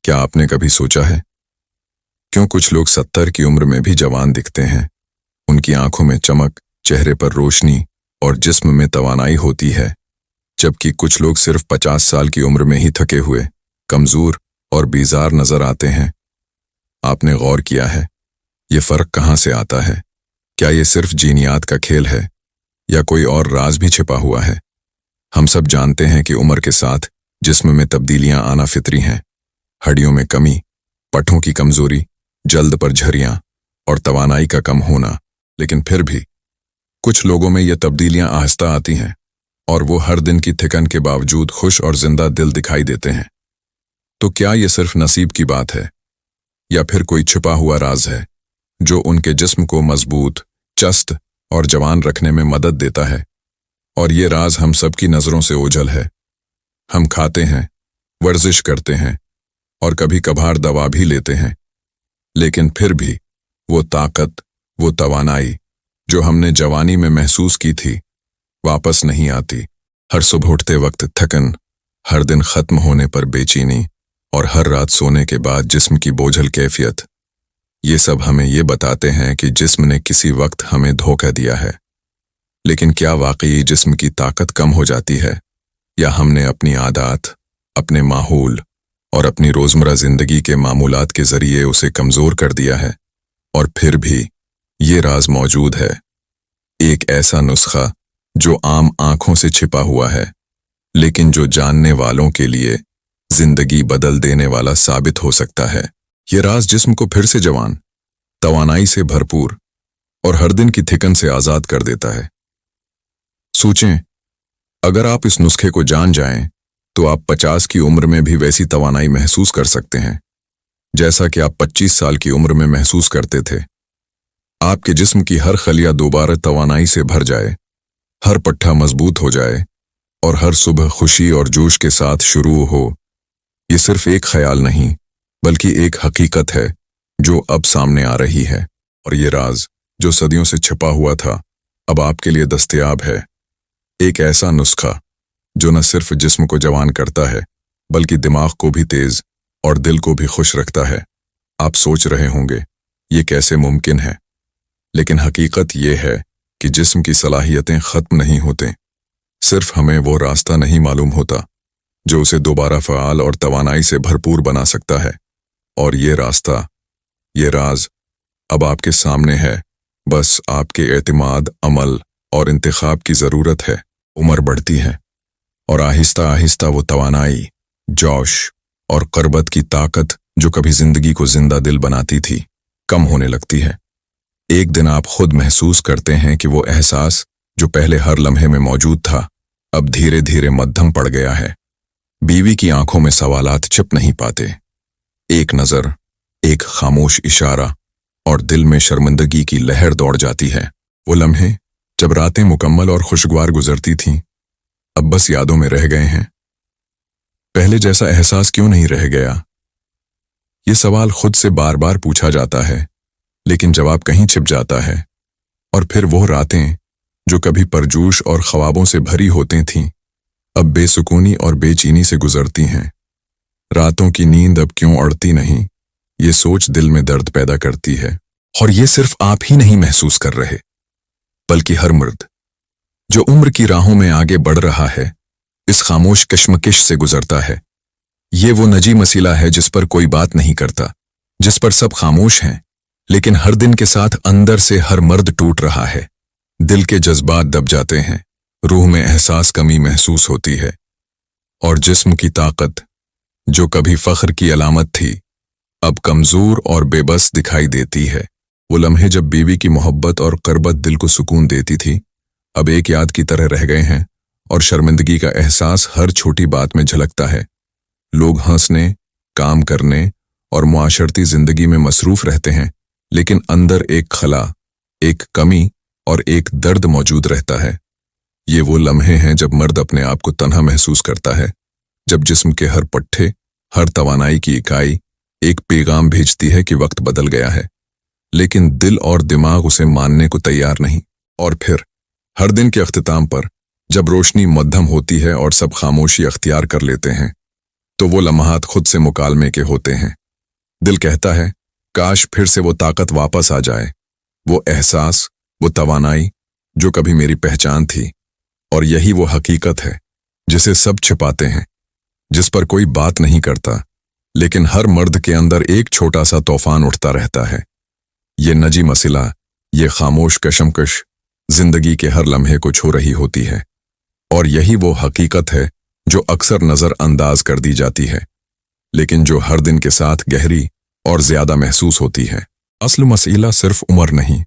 क्या आपने कभी सोचा है क्यों कुछ लोग 70 की उम्र में भी जवान दिखते हैं? उनकी आंखों में चमक, चेहरे पर रोशनी और जिस्म में तवानाई होती है, जबकि कुछ लोग सिर्फ 50 साल की उम्र में ही थके हुए, कमजोर और बीजार नजर आते हैं। आपने गौर किया है ये फर्क कहाँ से आता है? क्या ये सिर्फ जीनियात का खेल है या कोई और राज भी छिपा हुआ है? हम सब जानते हैं कि उम्र के साथ जिस्म में तब्दीलियां आना फितरी हैं। हड्डियों में कमी, पट्टों की कमजोरी, जल्द पर झरियां और तवानाई का कम होना। लेकिन फिर भी कुछ लोगों में ये तब्दीलियां आहिस्ता आती हैं और वो हर दिन की थकन के बावजूद खुश और जिंदा दिल दिखाई देते हैं। तो क्या ये सिर्फ नसीब की बात है या फिर कोई छिपा हुआ राज है जो उनके जिस्म को मजबूत, चस्त और जवान रखने में मदद देता है? और ये राज हम सबकी नजरों से ओझल है। हम खाते हैं, वर्जिश करते हैं और कभी कभार दवा भी लेते हैं, लेकिन फिर भी वो ताकत, वो तवानाई जो हमने जवानी में महसूस की थी वापस नहीं आती। हर सुबह उठते वक्त थकन, हर दिन खत्म होने पर बेचैनी और हर रात सोने के बाद जिस्म की बोझल कैफियत, ये सब हमें ये बताते हैं कि जिस्म ने किसी वक्त हमें धोखा दिया है। लेकिन क्या वाकई जिस्म की ताकत कम हो जाती है या हमने अपनी आदत, अपने माहौल और अपनी रोजमर्रा जिंदगी के मामूलात के जरिए उसे कमजोर कर दिया है? और फिर भी ये राज मौजूद है, एक ऐसा नुस्खा जो आम आंखों से छिपा हुआ है, लेकिन जो जानने वालों के लिए जिंदगी बदल देने वाला साबित हो सकता है। ये राज जिस्म को फिर से जवान, तवानाई से भरपूर और हर दिन की थकन से आजाद कर देता है। सोचें, अगर आप इस नुस्खे को जान जाएं तो आप 50 की उम्र में भी वैसी तवानाई महसूस कर सकते हैं जैसा कि आप 25 साल की उम्र में महसूस करते थे। आपके जिस्म की हर खलिया दोबारा तवानाई से भर जाए, हर पट्टा मजबूत हो जाए और हर सुबह खुशी और जोश के साथ शुरू हो। ये सिर्फ एक ख्याल नहीं बल्कि एक हकीकत है जो अब सामने आ रही है। और ये राज जो सदियों से छिपा हुआ था अब आपके लिए दस्तयाब है। एक ऐसा नुस्खा जो न सिर्फ जिस्म को जवान करता है बल्कि दिमाग को भी तेज और दिल को भी खुश रखता है। आप सोच रहे होंगे ये कैसे मुमकिन है, लेकिन हकीकत ये है कि जिस्म की सलाहियतें खत्म नहीं होते, सिर्फ हमें वो रास्ता नहीं मालूम होता जो उसे दोबारा फ़आल और तवानाई से भरपूर बना सकता है। और ये रास्ता, ये राज अब आपके सामने है, बस आपके एतमाद, अमल और इंतखाब की ज़रूरत है। उम्र बढ़ती है और आहिस्ता आहिस्ता वो तवानाई, जोश और क़रबत की ताकत जो कभी जिंदगी को जिंदा दिल बनाती थी कम होने लगती है। एक दिन आप खुद महसूस करते हैं कि वो एहसास जो पहले हर लम्हे में मौजूद था अब धीरे धीरे मध्यम पड़ गया है। बीवी की आंखों में सवालात छिप नहीं पाते। एक नजर, एक खामोश इशारा और दिल में शर्मिंदगी की लहर दौड़ जाती है। वो लम्हे जब रातें मुकम्मल और खुशगवार गुजरती थीं अब बस यादों में रह गए हैं। पहले जैसा एहसास क्यों नहीं रह गया? ये सवाल खुद से बार बार पूछा जाता है, लेकिन जवाब कहीं छिप जाता है। और फिर वो रातें जो कभी परजोश और ख्वाबों से भरी होती थीं अब बेसुकूनी और बेचैनी से गुजरती हैं। रातों की नींद अब क्यों अड़ती नहीं, ये सोच दिल में दर्द पैदा करती है। और ये सिर्फ आप ही नहीं महसूस कर रहे बल्कि हर मर्द जो उम्र की राहों में आगे बढ़ रहा है इस खामोश कश्मकश से गुजरता है। ये वो नजी मसीला है जिस पर कोई बात नहीं करता, जिस पर सब खामोश हैं, लेकिन हर दिन के साथ अंदर से हर मर्द टूट रहा है। दिल के जज्बात दब जाते हैं, रूह में एहसास कमी महसूस होती है और जिस्म की ताकत जो कभी फख्र की अलामत थी अब कमजोर और बेबस दिखाई देती है। वो लम्हे जब बीवी की मोहब्बत और क़रबत दिल को सुकून देती थी अब एक याद की तरह रह गए हैं और शर्मिंदगी का एहसास हर छोटी बात में झलकता है। लोग हंसने, काम करने और मुआशरती जिंदगी में मसरूफ रहते हैं, लेकिन अंदर एक खला, एक कमी और एक दर्द मौजूद रहता है। ये वो लम्हे हैं जब मर्द अपने आप को तन्हा महसूस करता है, जब जिस्म के हर पट्टे, हर तवानाई की इकाई एक पैगाम भेजती है कि वक्त बदल गया है, लेकिन दिल और दिमाग उसे मानने को तैयार नहीं। और फिर हर दिन के अख्तिताम पर जब रोशनी मध्यम होती है और सब खामोशी अख्तियार कर लेते हैं तो वो लम्हात खुद से मुकालमे के होते हैं। दिल कहता है काश फिर से वो ताकत वापस आ जाए, वो एहसास, वो तवानाई जो कभी मेरी पहचान थी। और यही वो हकीकत है जिसे सब छिपाते हैं, जिस पर कोई बात नहीं करता, लेकिन हर मर्द के अंदर एक छोटा सा तूफान उठता रहता है। ये नजी मसला, ये खामोश कशमकश जिंदगी के हर लम्हे को छू रही होती है। और यही वो हकीकत है जो अक्सर नजर अंदाज कर दी जाती है, लेकिन जो हर दिन के साथ गहरी और ज्यादा महसूस होती है। असल मसला सिर्फ उम्र नहीं,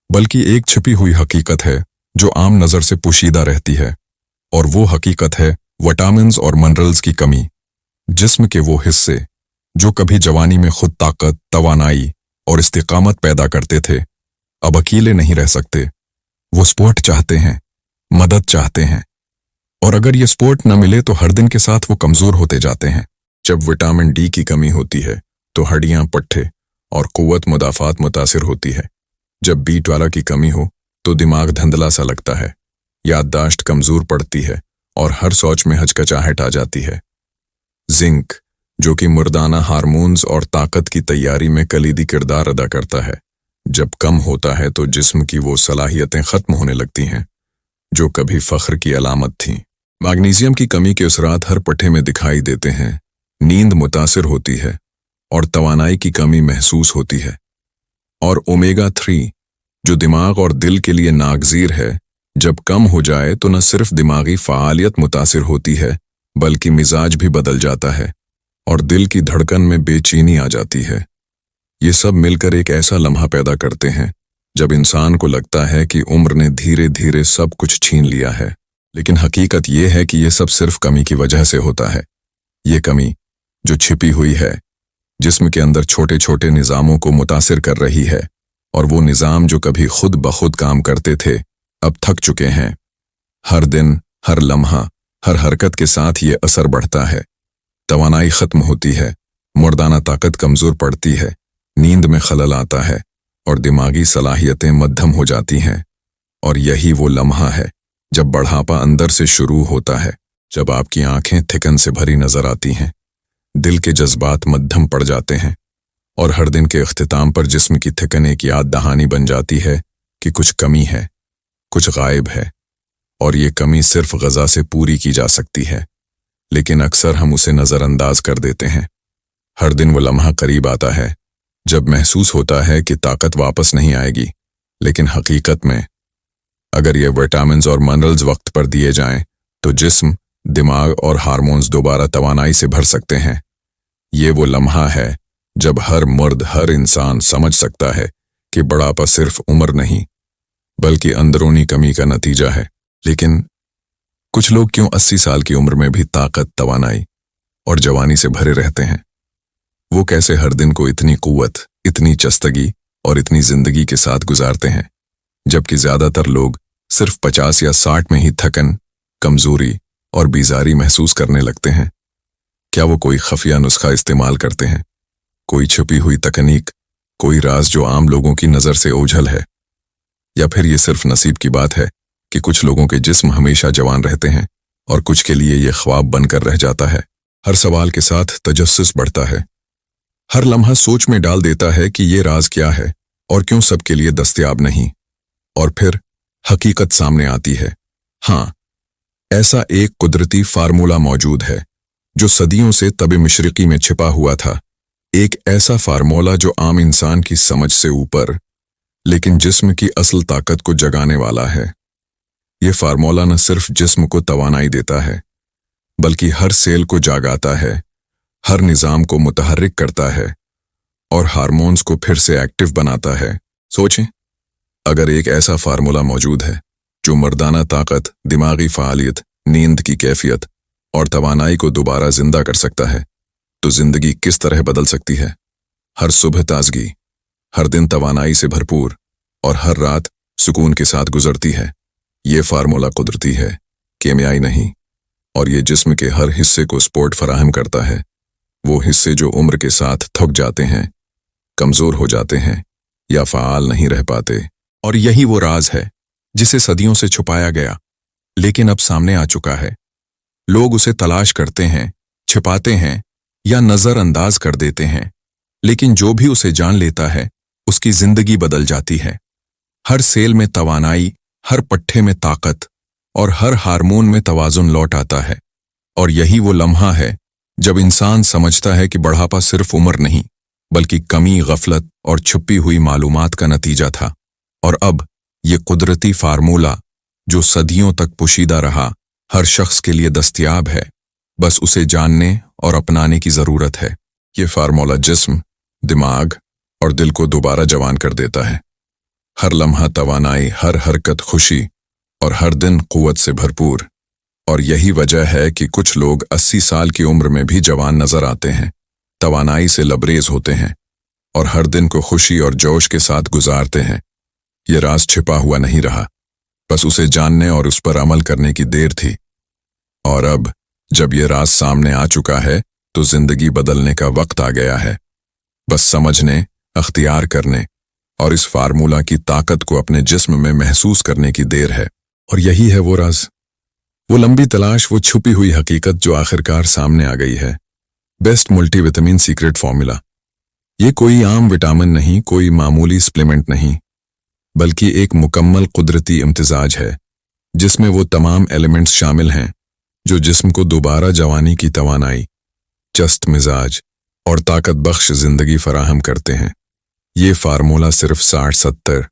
बल्कि एक छिपी हुई हकीकत है जो आम नजर से पोशीदा रहती है। और वो हकीकत है विटामिन्स और मिनरल्स की कमी। जिस्म के वो हिस्से जो कभी जवानी में खुद ताकत, तवानाई और इस्तिकामत पैदा करते थे, अब अकेले नहीं रह सकते। वो सपोर्ट चाहते हैं, मदद चाहते हैं। और अगर ये सपोर्ट न मिले तो हर दिन के साथ वो कमजोर होते जाते हैं। जब विटामिन डी की कमी होती है तो हड्डियां, पट्ठे और कुव्वत मुदाफात मुतासिर होती है। जब B12 की कमी हो तो दिमाग धंधला सा लगता है, याददाश्त कमजोर पड़ती है और हर सोच में हचकचाहट आ जाती है। जिंक, जो कि मुर्दाना हार्मोन्स और ताकत की तैयारी में कलीदी किरदार अदा करता है, जब कम होता है तो जिस्म की वो सलाहियतें खत्म होने लगती हैं जो कभी फख्र की अलामत थीं। मैग्नीशियम की कमी के असरात हर पट्टे में दिखाई देते हैं। नींद मुतासिर होती है और तवानाई की कमी महसूस होती है। और ओमेगा 3, जो दिमाग और दिल के लिए नागजीर है, जब कम हो जाए तो न सिर्फ दिमागी फ़ालियत मुतासिर होती है, बल्कि मिजाज भी बदल जाता है और दिल की धड़कन में बेचैनी आ जाती है। ये सब मिलकर एक ऐसा लम्हा पैदा करते हैं जब इंसान को लगता है कि उम्र ने धीरे धीरे सब कुछ छीन लिया है। लेकिन हकीकत ये है कि ये सब सिर्फ कमी की वजह से होता है। ये कमी जो छिपी हुई है, जिस्म के अंदर छोटे छोटे निज़ामों को मुतासिर कर रही है, और वो निज़ाम जो कभी खुद बखुद काम करते थे अब थक चुके हैं। हर दिन, हर लम्हा, हर हरकत के साथ ये असर बढ़ता है। तवानाई खत्म होती है, मुर्दाना ताकत कमजोर पड़ती है, नींद में खलल आता है और दिमागी सलाहियतें मध्यम हो जाती हैं। और यही वो लम्हा है जब बढ़ापा अंदर से शुरू होता है, जब आपकी आंखें थिकन से भरी नजर आती हैं, दिल के जज्बात मध्यम पड़ जाते हैं और हर दिन के इख्तिताम पर जिस्म की थिकन एक याद दहानी बन जाती है कि कुछ कमी है, कुछ गायब है। और ये कमी सिर्फ ग़िज़ा से पूरी की जा सकती है, लेकिन अक्सर हम उसे नज़रअंदाज कर देते हैं। हर दिन वो लम्हा करीब आता है जब महसूस होता है कि ताकत वापस नहीं आएगी, लेकिन हकीकत में अगर ये विटामिन्स और मिनरल्स वक्त पर दिए जाएं तो जिस्म, दिमाग और हार्मोन्स दोबारा तवानाई से भर सकते हैं। ये वो लम्हा है जब हर मर्द, हर इंसान समझ सकता है कि बुढ़ापा सिर्फ उम्र नहीं, बल्कि अंदरूनी कमी का नतीजा है। लेकिन कुछ लोग क्यों 80 साल की उम्र में भी ताकत, तवानाई और जवानी से भरे रहते हैं? वो कैसे हर दिन को इतनी कुव्वत, इतनी चस्तगी और इतनी जिंदगी के साथ गुजारते हैं, जबकि ज्यादातर लोग सिर्फ 50 या 60 में ही थकन, कमजोरी और बीजारी महसूस करने लगते हैं? क्या वो कोई खफिया नुस्खा इस्तेमाल करते हैं, कोई छुपी हुई तकनीक, कोई राज जो आम लोगों की नजर से ओझल है? या फिर ये सिर्फ नसीब की बात है कि कुछ लोगों के जिस्म हमेशा जवान रहते हैं और कुछ के लिए ये ख्वाब बनकर रह जाता है? हर सवाल के साथ तजस्सुस बढ़ता है। हर लम्हा सोच में डाल देता है कि ये राज क्या है और क्यों सबके लिए दस्तयाब नहीं। और फिर हकीकत सामने आती है। हाँ, ऐसा एक कुदरती फार्मूला मौजूद है जो सदियों से तबे मशरिकी में छिपा हुआ था। एक ऐसा फार्मूला जो आम इंसान की समझ से ऊपर, लेकिन जिस्म की असल ताकत को जगाने वाला है। ये फार्मूला न सिर्फ जिस्म को तवानाई देता है, बल्कि हर सेल को जागाता है, हर निज़ाम को मुतहर्रिक करता है और हार्मोन्स को फिर से एक्टिव बनाता है। सोचें, अगर एक ऐसा फार्मूला मौजूद है जो मर्दाना ताकत, दिमागी फ़ालियत, नींद की कैफियत और तवानाई को दोबारा जिंदा कर सकता है, तो जिंदगी किस तरह बदल सकती है। हर सुबह ताजगी, हर दिन तवानाई से भरपूर और हर रात सुकून के साथ गुजरती है। ये फार्मूला कुदरती है, केमियाई नहीं, और ये जिस्म के हर हिस्से को सपोर्ट फराहम करता है। वो हिस्से जो उम्र के साथ थक जाते हैं, कमजोर हो जाते हैं या फ़ाल नहीं रह पाते। और यही वो राज है जिसे सदियों से छुपाया गया, लेकिन अब सामने आ चुका है। लोग उसे तलाश करते हैं, छिपाते हैं या नजर अंदाज कर देते हैं, लेकिन जो भी उसे जान लेता है उसकी जिंदगी बदल जाती है। हर सेल में तवानाई, हर पट्टे में ताकत और हर हार्मोन में तवाजुन लौट आता है। और यही वो लम्हा है जब इंसान समझता है कि बढ़ापा सिर्फ उम्र नहीं, बल्कि कमी, गफलत और छुपी हुई मालूमात का नतीजा था। और अब ये कुदरती फार्मूला जो सदियों तक पोशीदा रहा, हर शख्स के लिए दस्तयाब है। बस उसे जानने और अपनाने की जरूरत है। ये फार्मूला जिस्म, दिमाग और दिल को दोबारा जवान कर देता है। हर लम्हा तवानाई, हर हरकत खुशी और हर दिन कुव्वत से भरपूर। और यही वजह है कि कुछ लोग 80 साल की उम्र में भी जवान नजर आते हैं, तवानाई से लबरेज होते हैं और हर दिन को खुशी और जोश के साथ गुजारते हैं। ये राज छिपा हुआ नहीं रहा, बस उसे जानने और उस पर अमल करने की देर थी। और अब जब ये राज सामने आ चुका है तो जिंदगी बदलने का वक्त आ गया है। बस समझने, अख्तियार करने और इस फार्मूला की ताकत को अपने जिस्म में महसूस करने की देर है। और यही है वो राज, वो लंबी तलाश, वो छुपी हुई हकीकत जो आखिरकार सामने आ गई है। Best multivitamin secret formula. ये कोई आम विटामिन नहीं, कोई मामूली सप्लीमेंट नहीं, बल्कि एक मुकम्मल कुदरती इम्तिजाज है जिसमें वो तमाम एलिमेंट्स शामिल हैं जो जिस्म को दोबारा जवानी की तवानाई, चस्त मिजाज और ताकत बख्श जिंदगी फराहम करते हैं। ये फार्मूला सिर्फ 60, 70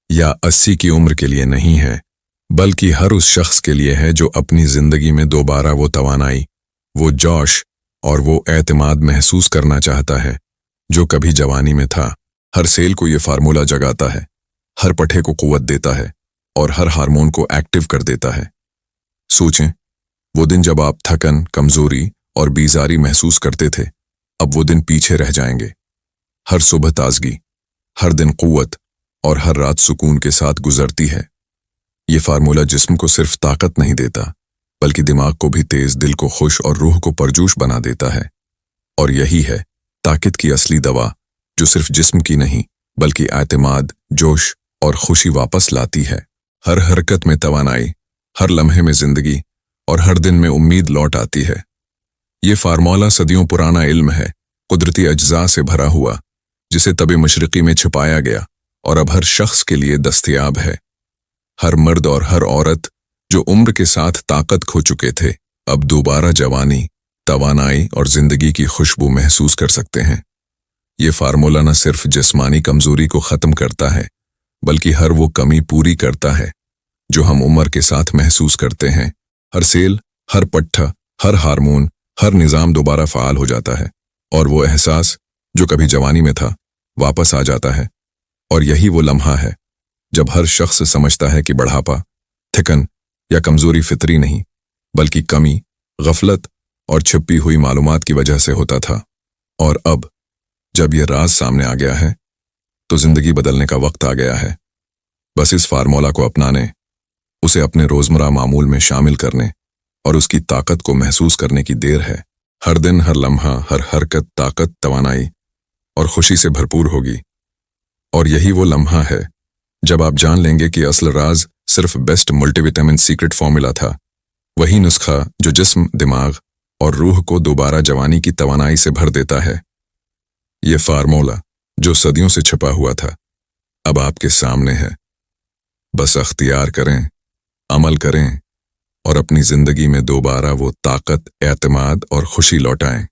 या 80 की उम्र के लिए नहीं है, बल्कि हर उस शख्स के लिए है जो अपनी जिंदगी में दोबारा वो तवानाई, वो जोश और वो एतमाद महसूस करना चाहता है जो कभी जवानी में था। हर सेल को ये फार्मूला जगाता है, हर पट्टे को कुव्वत देता है और हर हार्मोन को एक्टिव कर देता है। सोचें, वो दिन जब आप थकन, कमजोरी और बीजारी महसूस करते थे, अब वो दिन पीछे रह जाएंगे। हर सुबह ताजगी, हर दिन कुव्वत और हर रात सुकून के साथ गुजरती है। ये फार्मूला जिस्म को सिर्फ ताकत नहीं देता, बल्कि दिमाग को भी तेज, दिल को खुश और रूह को परजोश बना देता है। और यही है ताकत की असली दवा, जो सिर्फ जिस्म की नहीं बल्कि एतमाद, जोश और खुशी वापस लाती है। हर हरकत में तवानाई, हर लम्हे में जिंदगी और हर दिन में उम्मीद लौट आती है। ये फार्मूला सदियों पुराना इल्म है, कुदरती अज्जा से भरा हुआ, जिसे तबे मशरिकी में छिपाया गया और अब हर शख्स के लिए दस्तयाब है। हर मर्द और हर औरत जो उम्र के साथ ताकत खो चुके थे, अब दोबारा जवानी, तवानाई और जिंदगी की खुशबू महसूस कर सकते हैं। ये फार्मूला न सिर्फ जिस्मानी कमजोरी को खत्म करता है, बल्कि हर वो कमी पूरी करता है जो हम उम्र के साथ महसूस करते हैं। हर सेल, हर पट्टा, हर हार्मोन, हर निज़ाम दोबारा फ़ाल हो जाता है और वो एहसास जो कभी जवानी में था वापस आ जाता है। और यही वो लम्हा है जब हर शख्स समझता है कि बढ़ापा, थकन या कमजोरी फितरी नहीं, बल्कि कमी, गफलत और छिपी हुई मालूमात की वजह से होता था। और अब जब यह राज सामने आ गया है तो जिंदगी बदलने का वक्त आ गया है। बस इस फार्मूला को अपनाने, उसे अपने रोजमर्रा मामूल में शामिल करने और उसकी ताकत को महसूस करने की देर है। हर दिन, हर लम्हा, हर हरकत ताकत, तवानाई और खुशी से भरपूर होगी। और यही वो लम्हा है जब आप जान लेंगे कि असल राज सिर्फ बेस्ट मल्टीविटामिन सीक्रेट फॉर्मूला था, वही नुस्खा जो जिस्म, दिमाग और रूह को दोबारा जवानी की तवानाई से भर देता है। ये फार्मूला जो सदियों से छिपा हुआ था, अब आपके सामने है। बस अख्तियार करें, अमल करें और अपनी जिंदगी में दोबारा वो ताकत, एतमाद और खुशी लौटाएं।